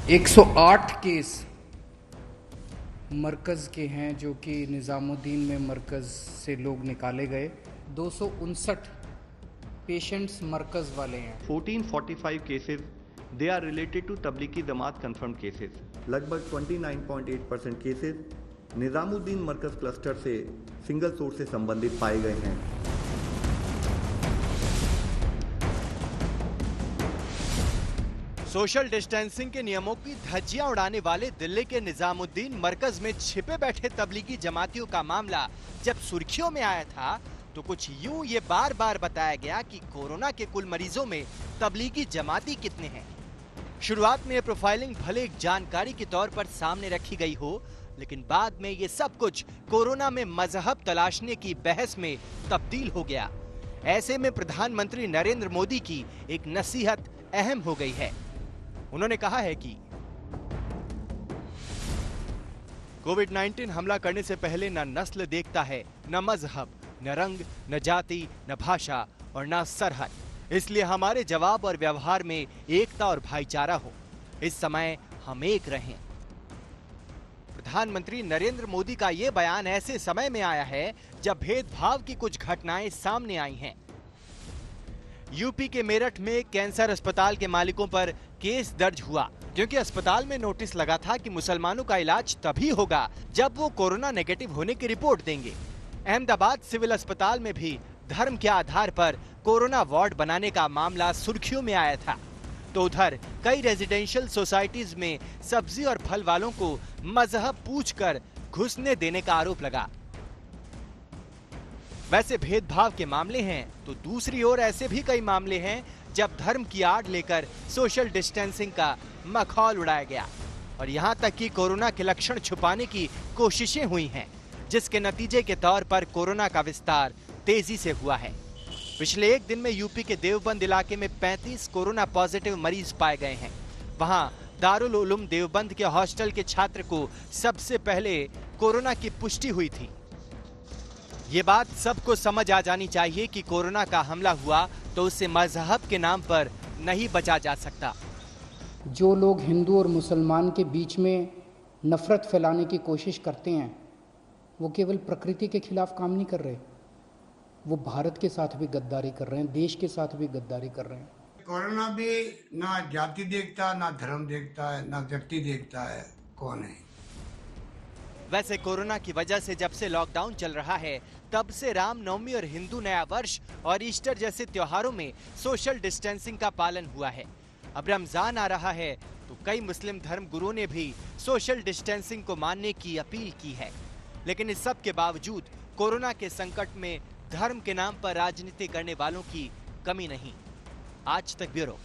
108 case मरकज़ के हैं जो कि निज़ामुद्दीन में मरकज़ से लोग निकाले गए। 259 पेशेंट्स मरकज़ वाले हैं। 1445 cases, they are related to Tablighi Jamaat confirmed cases. लगभग 29.8% केसेस निज़ामुद्दीन मरकज़ क्लस्टर से सिंगल सोर्स से संबंधित पाए गए हैं। सोशल डिस्टेंसिंग के नियमों की धज्जियां उड़ाने वाले दिल्ली के निजामुद्दीन मरकज में छिपे बैठे तबलीगी जमातियों का मामला जब सुर्खियों में आया था तो कुछ यूं ये बार बार बताया गया कि कोरोना के कुल मरीजों में तबलीगी जमाती कितने हैं। शुरुआत में ये प्रोफाइलिंग भले एक जानकारी के तौर पर सामने रखी गई हो, लेकिन बाद में ये सब कुछ कोरोना में मजहब तलाशने की बहस में तब्दील हो गया। ऐसे में प्रधानमंत्री नरेंद्र मोदी की एक नसीहत अहम हो गई है। उन्होंने कहा है कि कोविड-19 हमला करने से पहले न नस्ल देखता है, न मजहब, न रंग, न जाति, न भाषा और न सरहद। इसलिए हमारे जवाब और व्यवहार में एकता और भाईचारा हो। इस समय हम एक रहें। प्रधानमंत्री नरेंद्र मोदी का यह बयान ऐसे समय में आया है जब भेदभाव की कुछ घटनाएं सामने आई हैं। यूपी के मेरठ में कैंसर अस्पताल के मालिकों पर केस दर्ज हुआ क्योंकि अस्पताल में नोटिस लगा था कि मुसलमानों का इलाज तभी होगा जब वो कोरोना नेगेटिव होने की रिपोर्ट देंगे। अहमदाबाद सिविल अस्पताल में भी धर्म के आधार पर कोरोना वार्ड बनाने का मामला सुर्खियों में आया था। तो उधर कई रेजिडेंशियल सोसाइटीज में सब्जी और फल वालों को मजहब पूछकर घुसने देने का आरोप लगा। वैसे भेदभाव के मामले हैं तो दूसरी ओर ऐसे भी कई मामले हैं जब धर्म की आड़ लेकर सोशल डिस्टेंसिंग का मखौल उड़ाया गया और यहां तक कि कोरोना के लक्षण छुपाने की कोशिशें हुई हैं, जिसके नतीजे के तौर पर कोरोना का विस्तार तेजी से हुआ है। पिछले एक दिन में यूपी के देवबंद इलाके में 35 कोरोना पॉजिटिव मरीज पाए गए हैं। वहां दारुल उलूम देवबंद के हॉस्टल के छात्र को सबसे पहले कोरोना की पुष्टि हुई थी। ये बात सबको समझ आ जानी चाहिए कि कोरोना का हमला हुआ तो उससे मजहब के नाम पर नहीं बचा जा सकता। जो लोग हिंदू और मुसलमान के बीच में नफरत फैलाने की कोशिश करते हैं वो केवल प्रकृति के खिलाफ काम नहीं कर रहे, वो भारत के साथ भी गद्दारी कर रहे हैं, देश के साथ भी गद्दारी कर रहे हैं। कोरोना भी ना जाति देखता, ना धर्म देखता है, ना व्यक्ति देखता है कौन है। वैसे कोरोना की वजह से जब से लॉकडाउन चल रहा है तब से रामनवमी और हिंदू नया वर्ष और ईस्टर जैसे त्योहारों में सोशल डिस्टेंसिंग का पालन हुआ है। अब रमजान आ रहा है तो कई मुस्लिम धर्म गुरुओं ने भी सोशल डिस्टेंसिंग को मानने की अपील की है। लेकिन इस सब के बावजूद कोरोना के संकट में धर्म के नाम पर राजनीति करने वालों की कमी नहीं। आज तक ब्यूरो।